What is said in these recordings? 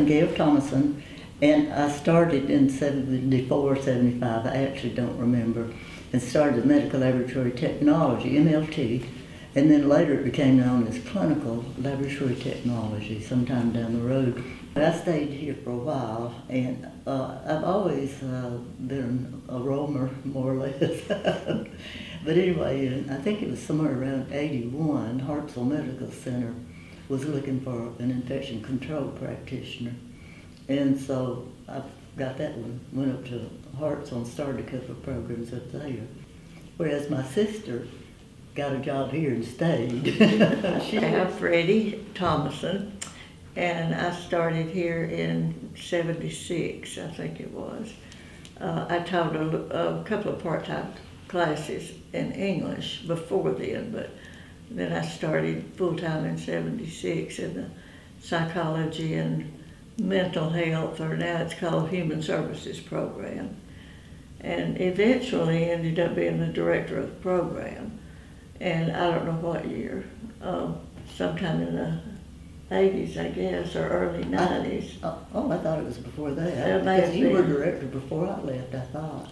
Gail Thomason, and I started in 74, 75, I actually don't remember, and started Medical Laboratory Technology, MLT, and then later it became known as Clinical Laboratory Technology sometime down the road. I stayed here for a while, and I've always been a roamer, more or less. But anyway, I think it was somewhere around 81, Hartsville Medical Center was looking for an infection control practitioner. And so I got that one, went up to Hartsville and started a couple of programs up there. Whereas my sister got a job here and stayed. I'm Freddie Thomason, and I started here in 76, I think it was. I taught a couple of part-time classes in English before then, but then I started full-time in 76 in the psychology and mental health, or now it's called Human Services program, and eventually ended up being the director of the program. And I don't know what year, sometime in the 80s, I guess, or early 90s. I thought it was before that. Because you were director before I left, I thought.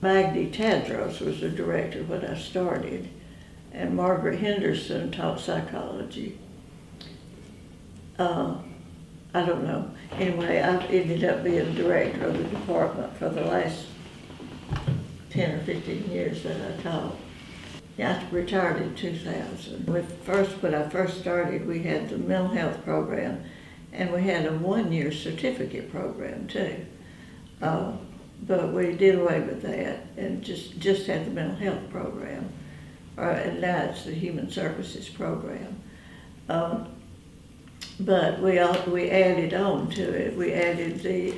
Maggie Tadros was the director when I started, and Margaret Henderson taught psychology. I don't know. Anyway, I ended up being director of the department for the last 10 or 15 years that I taught. Yeah, I retired in 2000. When I first started, we had the mental health program, and we had a one-year certificate program too. But we did away with that and just had the mental health program. And now it's the Human Services program. But we added on to it. We added the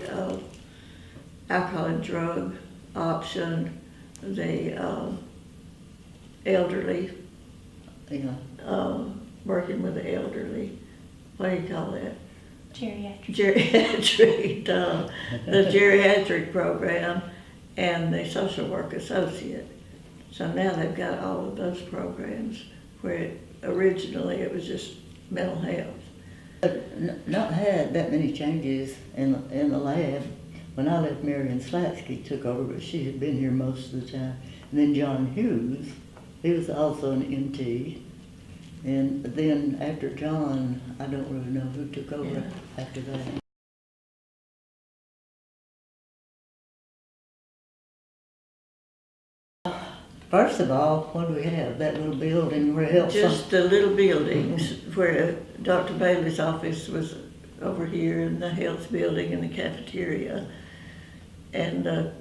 alcohol and drug option, the elderly, working with the elderly. What do you call that? Geriatric, the geriatric program, and the social work associate. So now they've got all of those programs, where originally it was just mental health. But not had that many changes in the lab. When I left, Marion Slatsky took over, but she had been here most of the time. And then John Hughes, he was also an MT. And then after John, I don't really know who took over after that. First of all, what do we have? That little building where else? Just the little buildings where Dr. Bailey's office was over here, and the health building and the cafeteria, and the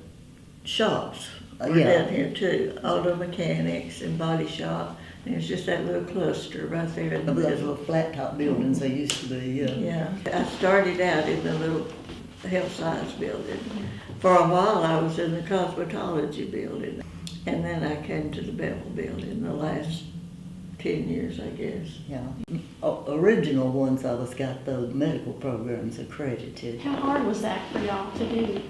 shops were down here too. Auto mechanics and body shop. And it's just that little cluster right there in the middle. Those little flat top buildings they used to be. Yeah. I started out in the little health science building. For a while I was in the cosmetology building. And then I came to the Bevel building the last 10 years, I guess. Yeah. Original ones I was got those medical programs accredited. How hard was that for y'all to do?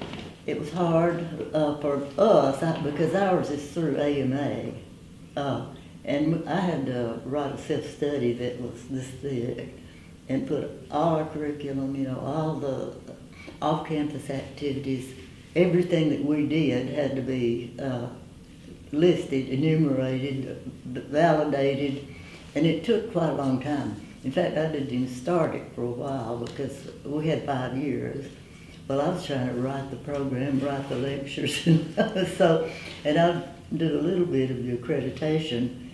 It was hard for us because ours is through AMA. And I had to write a self-study that was this thick and put all our curriculum, all the off-campus activities, everything that we did had to be listed, enumerated, validated, and it took quite a long time. In fact, I didn't even start it for a while because we had 5 years. Well, I was trying to write the program, write the lectures, and I did a little bit of the accreditation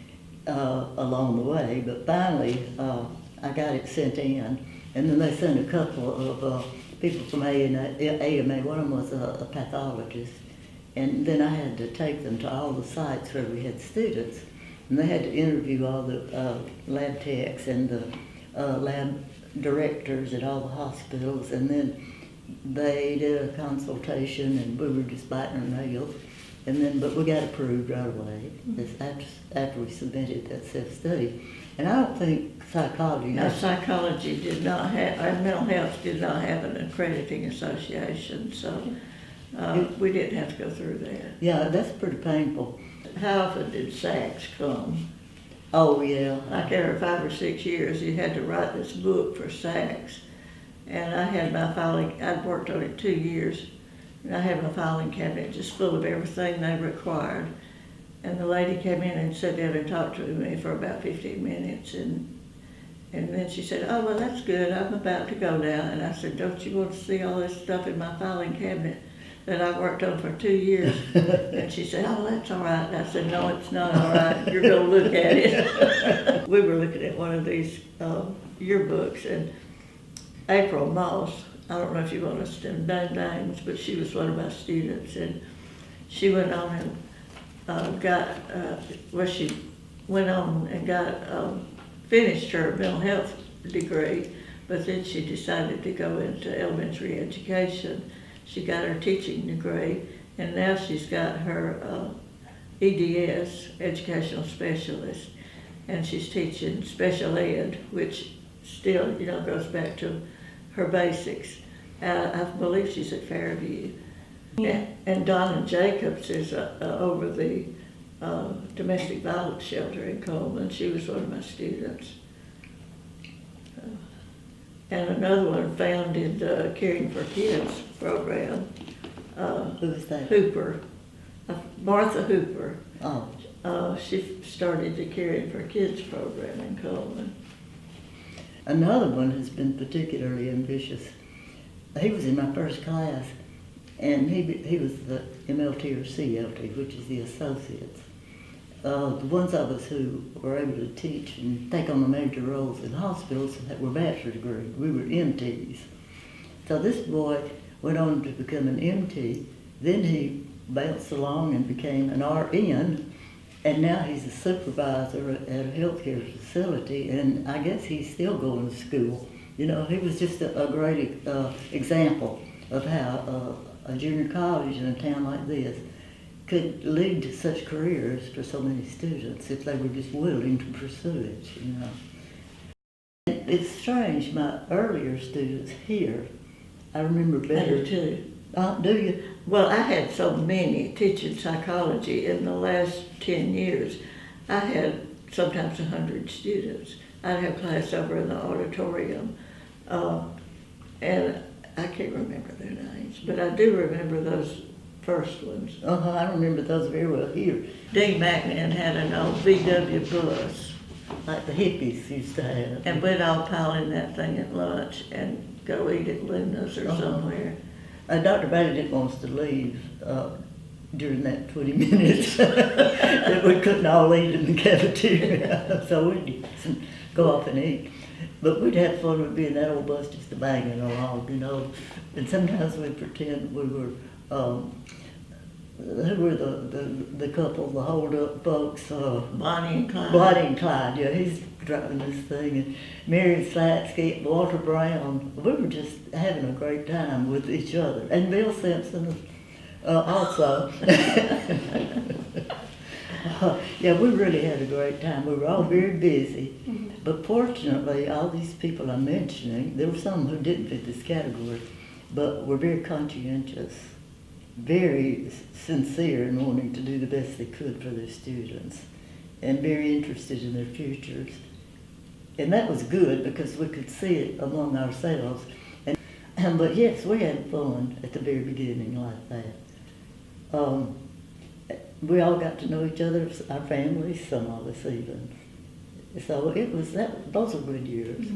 along the way, but finally I got it sent in, and then they sent a couple of people from AMA. One of them was a pathologist, and then I had to take them to all the sites where we had students, and they had to interview all the lab techs and the lab directors at all the hospitals, and then they did a consultation, and we were just biting our nails. And then, but we got approved right away after we submitted that self-study. And I don't think psychology... No, psychology did not have, our mental health did not have an accrediting association, so we didn't have to go through that. Yeah, that's pretty painful. How often did SACs come? Oh, yeah. Like every 5 or 6 years, you had to write this book for SACs. And I had my filing, I'd worked on it 2 years, and I had my filing cabinet just full of everything they required. And the lady came in and sat down and talked to me for about 15 minutes, and then she said, "Oh, well, that's good, I'm about to go now." And I said, "Don't you want to see all this stuff in my filing cabinet that I worked on for 2 years?" And she said, "Oh, that's all right." And I said, "No, it's not all right, you're gonna look at it." We were looking at one of these yearbooks, and April Moss, I don't know if you want us to name names, but she was one of my students, and she went on and she went on and finished her mental health degree, but then she decided to go into elementary education. She got her teaching degree, and now she's got her EDS, educational specialist, and she's teaching special ed, which still, goes back to her basics. I believe she's at Fairview. Yeah. And Donna Jacobs is over the domestic violence shelter in Coleman. She was one of my students. And another one founded the Caring for Kids program. Who was that? Hooper, Martha Hooper. Oh. She started the Caring for Kids program in Coleman. Another one has been particularly ambitious. He was in my first class, and he was the MLT or CLT, which is the associates. The ones of us who were able to teach and take on the major roles in hospitals that were bachelor degree, we were MTs. So this boy went on to become an MT, then he bounced along and became an RN, and now he's a supervisor at a healthcare facility, and I guess he's still going to school. He was just a great example of how a junior college in a town like this could lead to such careers for so many students if they were just willing to pursue it. It's strange, my earlier students here, I remember better. I do too. Do you? Well, I had so many teaching psychology in the last 10 years. I had sometimes 100 students. I'd have class over in the auditorium, and I can't remember their names, but I do remember those first ones. I remember those very well here. Dean McNan had an old VW bus, Like the hippies used to have. and we'd all pile in that thing at lunch and go eat at Luna's or somewhere. Dr. Brady didn't want us to leave during that 20 minutes that we couldn't all eat in the cafeteria, so we'd go off and eat. But we'd have fun with being that old bus just banging along, and sometimes we'd pretend we were, who were the couple, the hold-up folks? Bonnie and Clyde. Bonnie and Clyde, yeah, he's driving this thing, and Mary Slatsky, Walter Brown. We were just having a great time with each other, and Bill Simpson also. Yeah, we really had a great time. We were all very busy, but fortunately, all these people I'm mentioning, there were some who didn't fit this category, but were very conscientious, very sincere in wanting to do the best they could for their students, and very interested in their futures. And that was good because we could see it among ourselves. But yes, we had fun at the very beginning like that. We all got to know each other, our families, some of us even. So it was those were good years.